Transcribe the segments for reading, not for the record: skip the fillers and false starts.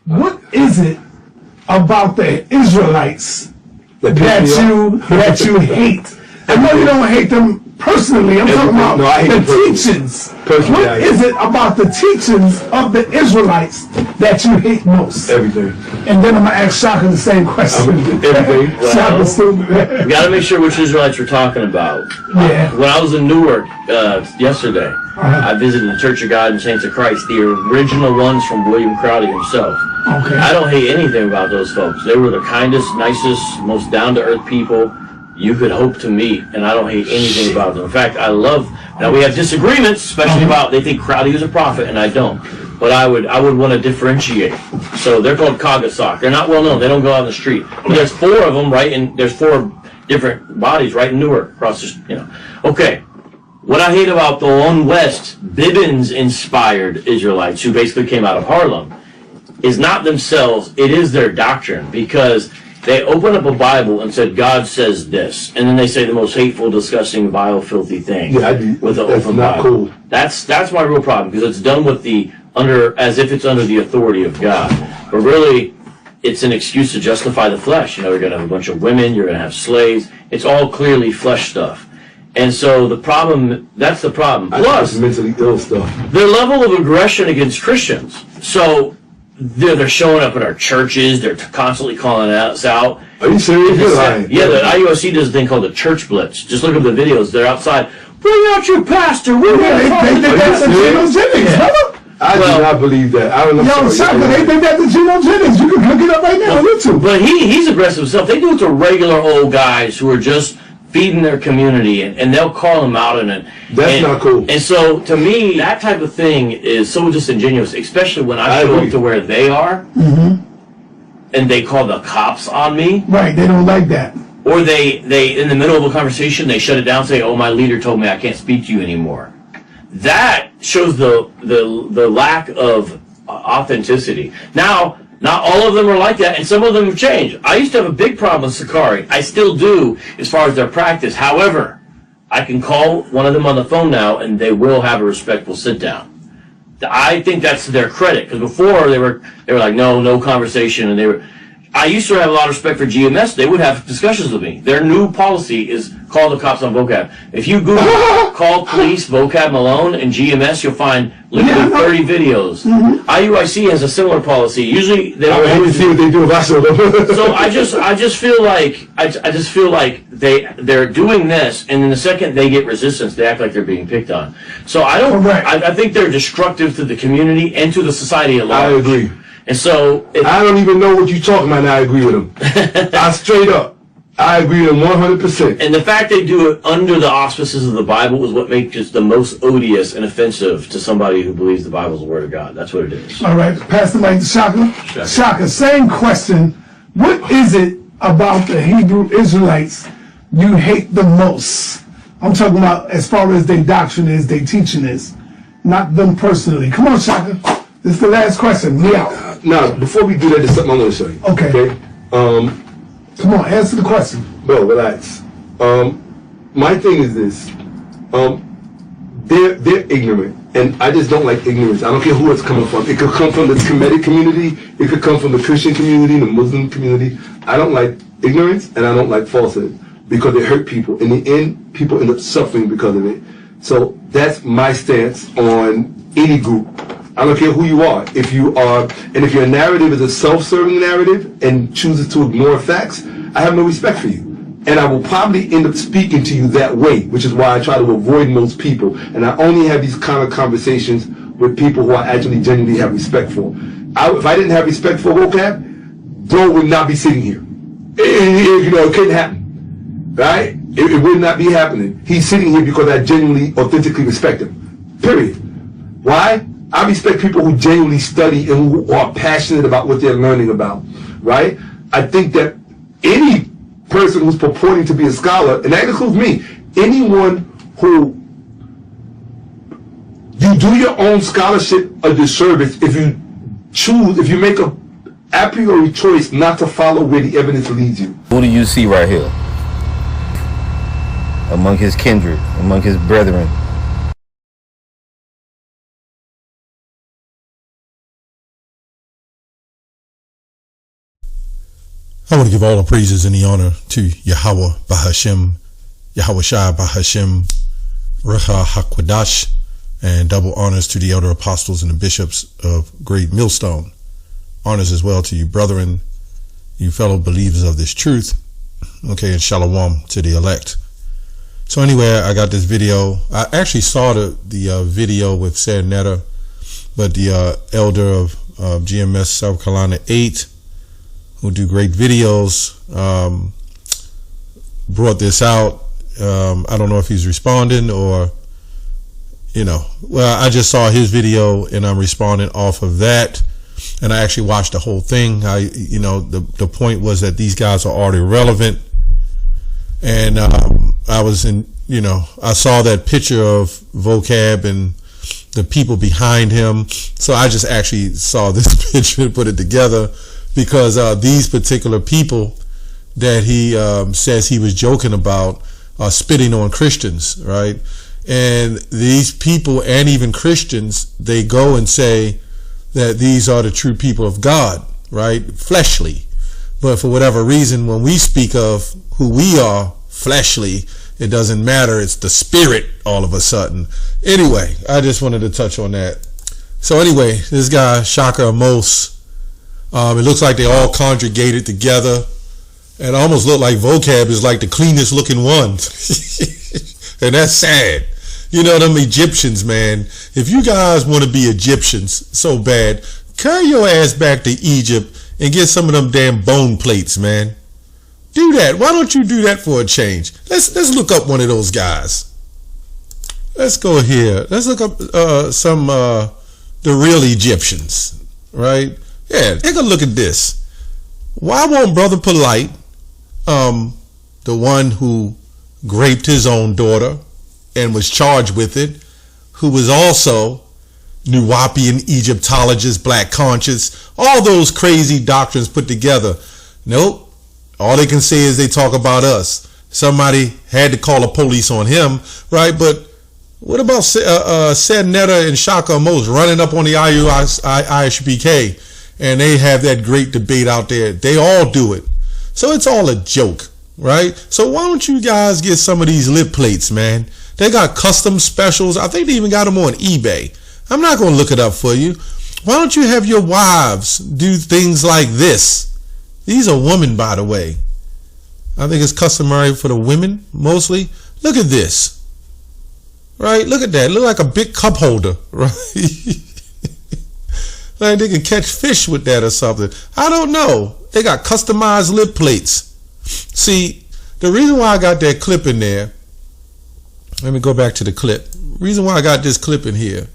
What is it about the Israelites that you hate? I know you don't hate them personally. I'm talking about the teachings. What is it about the teachings of the Israelites that you hate most? Everything. And then I'm going to ask Shakka the same question. Everything. Shakka's stupid. We got to make sure which Israelites we're talking about. Yeah. When I was in Newark yesterday, I visited the Church of God and Saints of Christ, the original ones from William Crowdy himself. Okay. I don't hate anything about those folks. They were the kindest, nicest, most down-to-earth people you could hope to meet, and I don't hate anything about them. In fact, I love, now we have disagreements, especially about, they think Crowdy was a prophet, and I don't. But I would want to differentiate. So they're called Kagasak. They're not well known. They don't go out on the street. But there's 4 of them, right? And there's 4 different bodies right in Newark across the, Okay. What I hate about the One West, Bibbins-inspired Israelites, who basically came out of Harlem, is not themselves, it is their doctrine, because they open up a Bible and said, God says this. And then they say the most hateful, disgusting, vile, filthy thing. Yeah, I do. With the That's open not Bible. cool. That's my real problem, because it's done with as if it's under the authority of God. But really, it's an excuse to justify the flesh. You're going to have a bunch of women, you're going to have slaves. It's all clearly flesh stuff. And so that's the problem. Plus, mentally ill stuff. Their level of aggression against Christians. So, they're showing up at our churches. They're constantly calling us out. Are you serious? You're lying. Yeah, the IUSC does a thing called the Church Blitz. Just look up the videos. They're outside. Bring out your pastor. They did that to Geno Jennings, brother. I do not believe that. I don't know. Yo, Shakka, they did that to Geno Jennings. You can look it up right now on YouTube. But he's aggressive himself. They do it to regular old guys who are just feeding their community, and they'll call them out in it. That's not cool. And so, to me, that type of thing is so disingenuous, especially when I show up to where they are, and they call the cops on me. Right, they don't like that. Or they in the middle of a conversation, they shut it down and say, oh, my leader told me I can't speak to you anymore. That shows the lack of authenticity. Now, not all of them are like that, and some of them have changed. I used to have a big problem with Sakari. I still do, as far as their practice. However, I can call one of them on the phone now, and they will have a respectful sit-down. I think that's to their credit, because before they were like, no conversation, and I used to have a lot of respect for GMS. They would have discussions with me. Their new policy is call the cops on Vocab. If you Google call police Vocab Malone and GMS, you'll find literally 30 videos. IUIC has a similar policy. Usually they don't. I see what they do if I saw them. So I just feel like they're doing this, and then the second they get resistance, they act like they're being picked on. So I think they're destructive to the community and to the society at large. I agree. And so I don't even know what you're talking about, and I agree with them. I agree with them 100%. And the fact they do it under the auspices of the Bible is what makes it the most odious and offensive to somebody who believes the Bible is the Word of God. That's what it is. All right, pass the mic to Shakka. Shakka, same question. What is it about the Hebrew Israelites you hate the most? I'm talking about as far as their doctrine is, their teaching is, not them personally. Come on, Shakka. This is the last question. We out. Now, before we do that, there's something I want to show you. Okay. Come on, answer the question. Bro, relax. My thing is this. They're ignorant, and I just don't like ignorance. I don't care who it's coming from. It could come from the Kemetic community. It could come from the Christian community, the Muslim community. I don't like ignorance, and I don't like falsehood, because they hurt people. In the end, people end up suffering because of it. So that's my stance on any group. I don't care who you are. If your narrative is a self-serving narrative and chooses to ignore facts, I have no respect for you. And I will probably end up speaking to you that way, which is why I try to avoid most people. And I only have these kind of conversations with people who I actually genuinely have respect for. If I didn't have respect for Vocab, Bro would not be sitting here. It couldn't happen. Right? It would not be happening. He's sitting here because I genuinely, authentically respect him. Period. Why? I respect people who genuinely study and who are passionate about what they're learning about, right? I think that any person who's purporting to be a scholar, and that includes me, anyone who you do your own scholarship a disservice if you make a a priori choice not to follow where the evidence leads you. Who do you see right here? Among his kindred, among his brethren, I want to give all the praises and the honor to Yahweh Bahashem, Yahweh Shai Bahashem, Recha HaKwadash, and double honors to the elder apostles and the bishops of Great Millstone. Honors as well to you brethren, you fellow believers of this truth. Okay, and shalom to the elect. So anyway, I got this video. I actually saw the video with Sad Netta, but the elder of GMS South Carolina 8, who do great videos, brought this out. I don't know if he's responding or, well, I just saw his video and I'm responding off of that. And I actually watched the whole thing. The point was that these guys are already relevant. And I was I saw that picture of Vocab and the people behind him. So I just actually saw this picture and put it together because these particular people that he says he was joking about are spitting on Christians, right? And these people and even Christians, they go and say that these are the true people of God, right? Fleshly. But for whatever reason, when we speak of who we are fleshly, it doesn't matter. It's the spirit all of a sudden. Anyway, I just wanted to touch on that. So anyway, this guy, Shakka, Ahmose, it looks like they all congregated together. And it almost looked like Vocab is like the cleanest looking one. And that's sad. Them Egyptians, man. If you guys want to be Egyptians so bad, carry your ass back to Egypt and get some of them damn bone plates, man. Do that. Why don't you do that for a change? Let's look up one of those guys. Let's go here. Let's look up the real Egyptians, right? Yeah, take a look at this. Why won't Brother Polite, the one who raped his own daughter and was charged with it, who was also Nuwapian Egyptologist, black conscious, all those crazy doctrines put together? Nope. All they can say is they talk about us. Somebody had to call the police on him, right? But what about Sad Netta and Shakka Ahmose running up on the ISBK and they have that great debate out there? They all do it. So it's all a joke, right? So why don't you guys get some of these lip plates, man? They got custom specials. I think they even got them on eBay. I'm not going to look it up for you. Why don't you have your wives do things like this? These are women, by the way. I think it's customary for the women, mostly. Look at this. Right? Look at that. Look like a big cup holder, right? Like they can catch fish with that or something. I don't know. They got customized lip plates. See, the reason why I got that clip in there, let me go back to the clip. Reason why I got this clip in here.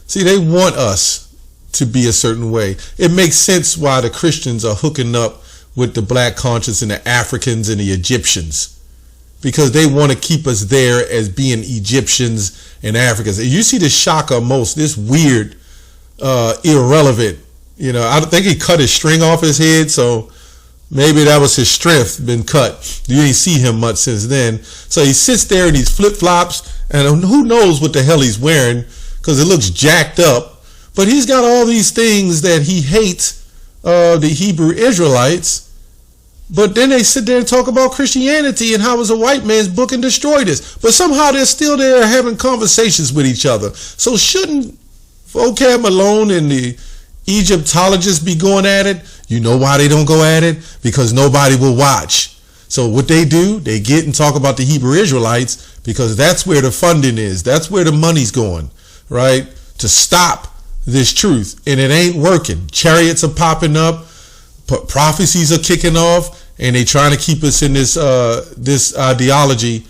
See, they want us to be a certain way. It makes sense why the Christians are hooking up with the black conscious and the Africans and the Egyptians, because they want to keep us there as being Egyptians and Africans. And you see the Shakka Ahmose, this weird, irrelevant, I think he cut his string off his head, so maybe that was his strength been cut. You ain't see him much since then. So he sits there in these flip-flops, and who knows what the hell he's wearing, because it looks jacked up. But he's got all these things that he hates the Hebrew Israelites. But then they sit there and talk about Christianity and how it was a white man's book and destroyed it. But somehow they're still there having conversations with each other. So shouldn't Vocab Malone and the Egyptologists be going at it? You know why they don't go at it? Because nobody will watch. So what they do, they get and talk about the Hebrew Israelites because that's where the funding is. That's where the money's going, right? To stop this truth. And it ain't working. Chariots are popping up. Prophecies are kicking off. And they trying to keep us in this ideology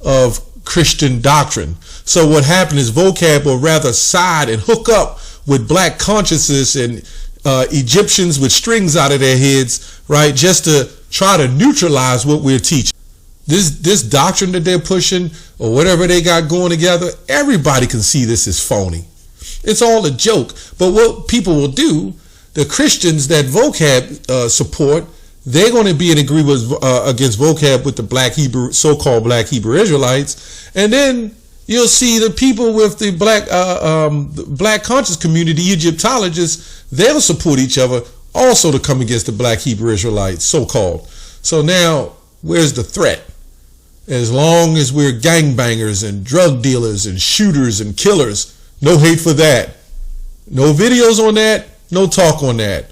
of Christian doctrine. So what happened is Vocab will rather side and hook up with black consciousness and Egyptians with strings out of their heads, right? Just to try to neutralize what we're teaching. This doctrine that they're pushing or whatever they got going together, everybody can see this is phony. It's all a joke. But what people will do, the Christians that Vocab support, they're going to be in agreement against Vocab with the so-called black Hebrew Israelites. And then you'll see the people with the black conscious community, Egyptologists, they'll support each other. also to come against the black Hebrew Israelites, so-called. So now, where's the threat? As long as we're gangbangers and drug dealers and shooters and killers, no hate for that. No videos on that, no talk on that.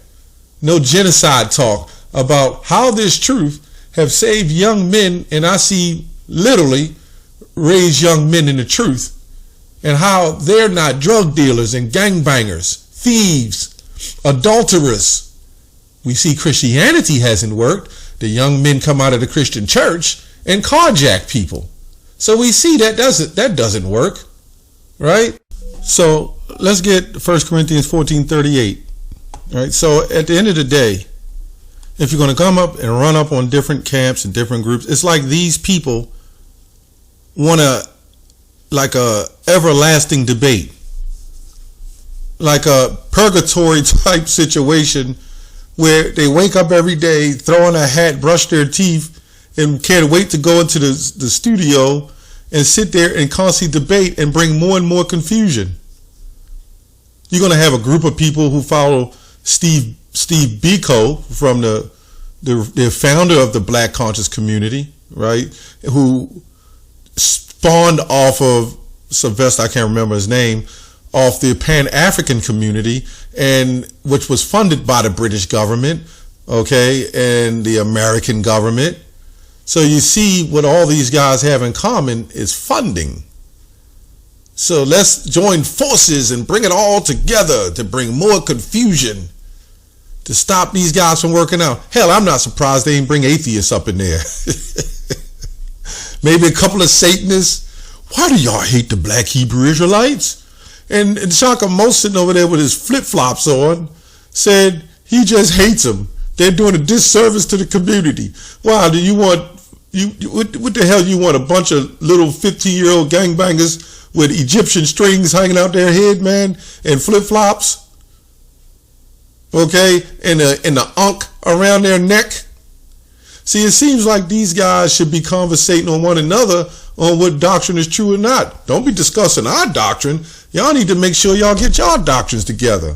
No genocide talk about how this truth have saved young men, and I see literally raise young men in the truth, and how they're not drug dealers and gangbangers, thieves, adulterers. We see Christianity hasn't worked. The young men come out of the Christian church and carjack people. So we see that doesn't work, right? So let's get 1 Corinthians 14:38. Right? So at the end of the day, if you're going to come up and run up on different camps and different groups, it's like these people want like a everlasting debate, like a purgatory type situation where they wake up every day, throw on a hat, brush their teeth, and can't wait to go into the studio and sit there and constantly debate and bring more and more confusion. You're going to have a group of people who follow Steve Biko, from the founder of the Black Conscious community, right? Who spawned off of Sylvester, I can't remember his name, off the Pan-African community, and which was funded by the British government, okay, and the American government. So you see what all these guys have in common is funding. So let's join forces and bring it all together to bring more confusion, to stop these guys from working out. Hell, I'm not surprised they didn't bring atheists up in there. Maybe a couple of Satanists. Why do y'all hate the black Hebrew Israelites? And Shakka Ahmose, sitting over there with his flip-flops on, said he just hates them. They're doing a disservice to the community. Wow, do you want, what the hell you want, a bunch of little 15-year-old gangbangers with Egyptian strings hanging out their head, man, and flip-flops? Okay, and the ankh around their neck. See, it seems like these guys should be conversating on one another on what doctrine is true or not. Don't be discussing our doctrine. Y'all need to make sure y'all get y'all doctrines together.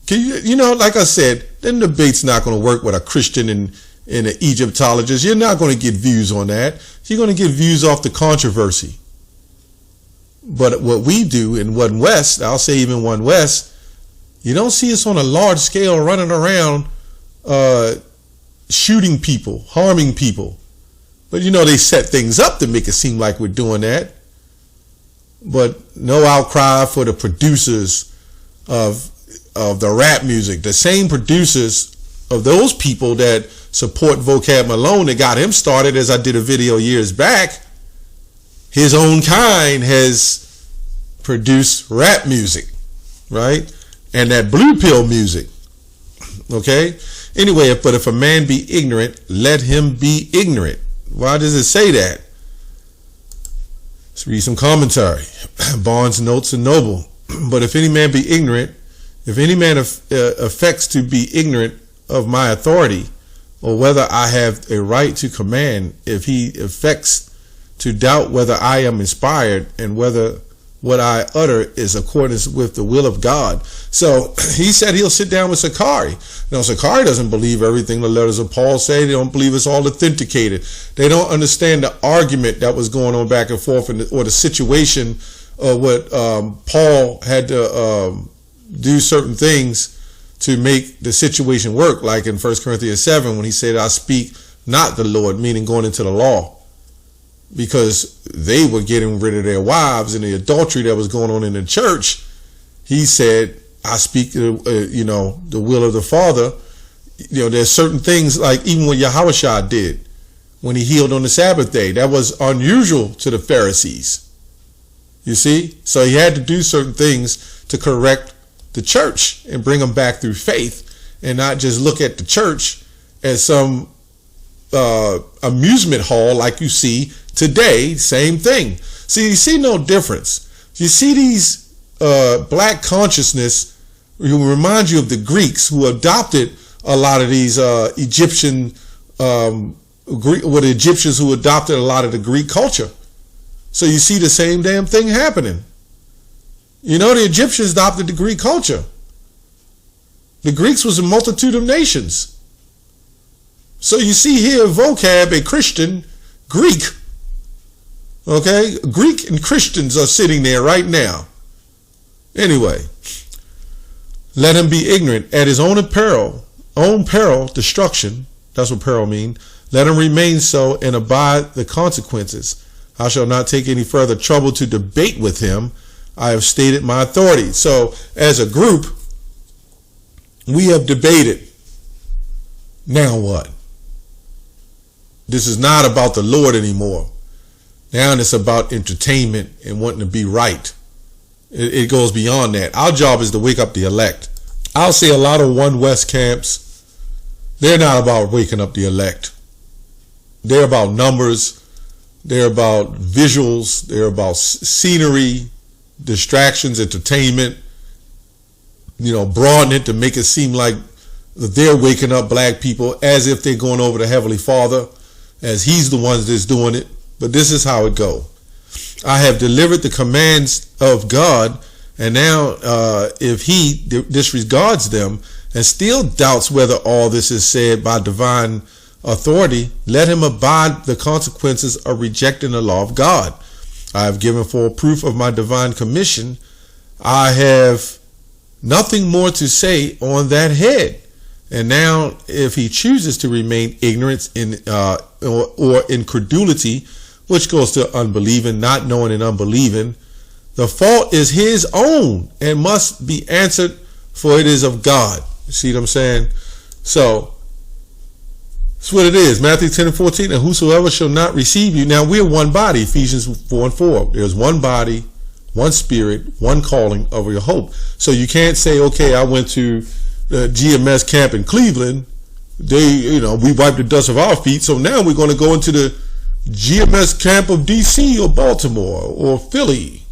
You know, like I said, then the debate's not going to work with a Christian and an Egyptologist. You're not going to get views on that. You're going to get views off the controversy. But what we do in One West, I'll say even One West, you don't see us on a large scale running around shooting people, harming people. But you know, they set things up to make it seem like we're doing that. But no outcry for the producers of the rap music, the same producers of those people that support Vocab Malone that got him started, as I did a video years back. His own kind has produced rap music, right? And that blue pill music, okay? Anyway, but if a man be ignorant, let him be ignorant. Why does it say that? Let's read some commentary. Barnes Notes and Noble. But if any man be ignorant, if any man affects to be ignorant of my authority, or whether I have a right to command, if he affects to doubt whether I am inspired and whether what I utter is according with the will of God. So he said he'll sit down with Sakari. Now, Sakari doesn't believe everything the letters of Paul say. They don't believe it's all authenticated. They don't understand the argument that was going on back and forth, or the situation of what Paul had to do certain things to make the situation work, like in 1 Corinthians 7 when he said, I speak not the Lord, meaning going into the law. Because they were getting rid of their wives and the adultery that was going on in the church. He said, I speak, the will of the Father. You know, there's certain things, like even what Yahushua did when he healed on the Sabbath day. That was unusual to the Pharisees. You see? So he had to do certain things to correct the church and bring them back through faith, and not just look at the church as some amusement hall like you see today. Same thing. See, you see no difference. You see these black consciousness who remind you of the Greeks who adopted a lot of these Egyptian, the Egyptians who adopted a lot of the Greek culture. So you see the same damn thing happening. You know, the Egyptians adopted the Greek culture. The Greeks was a multitude of nations. So you see here, vocab, a Christian, Greek. Okay? Greek and Christians are sitting there right now. Anyway, let him be ignorant at his own peril, destruction. That's what peril means. Let him remain so and abide the consequences. I shall not take any further trouble to debate with him. I have stated my authority. So as a group, we have debated. Now what? This is not about the Lord anymore. Now it's about entertainment and wanting to be right. It goes beyond that. Our job is to wake up the elect. I'll say a lot of One West camps, they're not about waking up the elect. They're about numbers. They're about visuals. They're about scenery, distractions, entertainment, broaden it to make it seem like they're waking up black people as if they're going over to Heavenly Father, as he's the one that's doing it. But this is how it go. I have delivered the commands of God, and now if he disregards them and still doubts whether all this is said by divine authority, let him abide the consequences of rejecting the law of God. I have given for proof of my divine commission. I have nothing more to say on that head. And now, if he chooses to remain ignorant or incredulity, which goes to unbelieving, not knowing and unbelieving, the fault is his own and must be answered, for it is of God. You see what I'm saying? So that's what it is. Matthew 10:14, and whosoever shall not receive you. Now we're one body, Ephesians 4:4. There's one body, one spirit, one calling of your hope. So you can't say, okay, I went to the GMS camp in Cleveland. We wiped the dust of our feet. So now we're going to go into the GMS camp of DC or Baltimore or Philly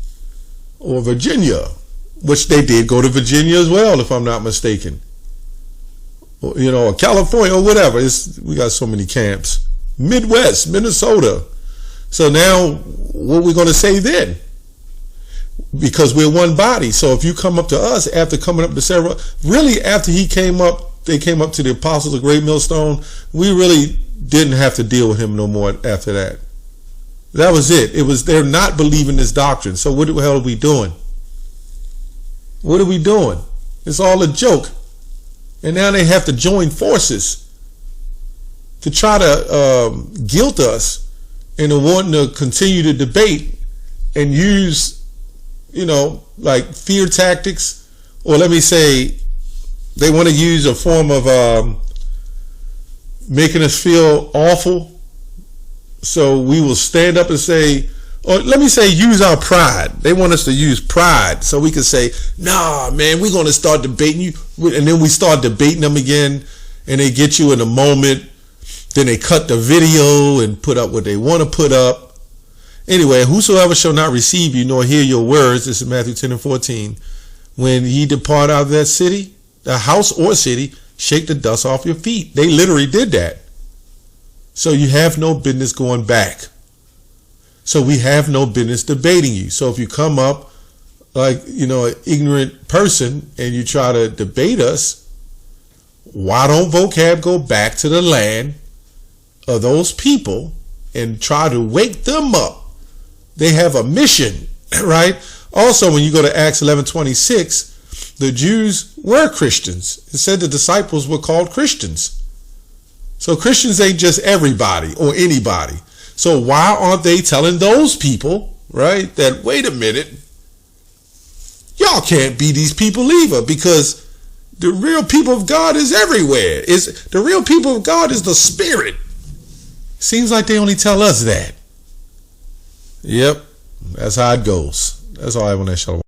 or Virginia, which they did go to Virginia as well, if I'm not mistaken. Or California or whatever. We got so many camps. Midwest, Minnesota. So now what are we going to say then? Because we're one body. So if you come up to us after coming up to several, really after they came up to the apostles of Great Millstone, we really didn't have to deal with him no more after that. That was it. They're not believing this doctrine. So what the hell are we doing? What are we doing? It's all a joke. And now they have to join forces to try to guilt us into wanting to continue to debate and use, like fear tactics, or let me say, they want to use a form of making us feel awful. So we will stand up and say, or let me say, use our pride. They want us to use pride so we can say, nah, man, we're going to start debating you. And then we start debating them again, and they get you in a moment. Then they cut the video and put up what they want to put up. Anyway, whosoever shall not receive you nor hear your words, this is Matthew 10:14, when ye depart out of that city, the house or city, shake the dust off your feet. They literally did that. So you have no business going back. So we have no business debating you. So if you come up like, an ignorant person and you try to debate us, why don't Vocab go back to the land of those people and try to wake them up? They have a mission, right? Also, when you go to Acts 11:26, the Jews were Christians. It said the disciples were called Christians. So Christians ain't just everybody or anybody. So why aren't they telling those people, right, that, wait a minute, y'all can't be these people either, because the real people of God is everywhere. The real people of God is the Spirit. Seems like they only tell us that. Yep, that's how it goes. That's all I have on that. Shalom.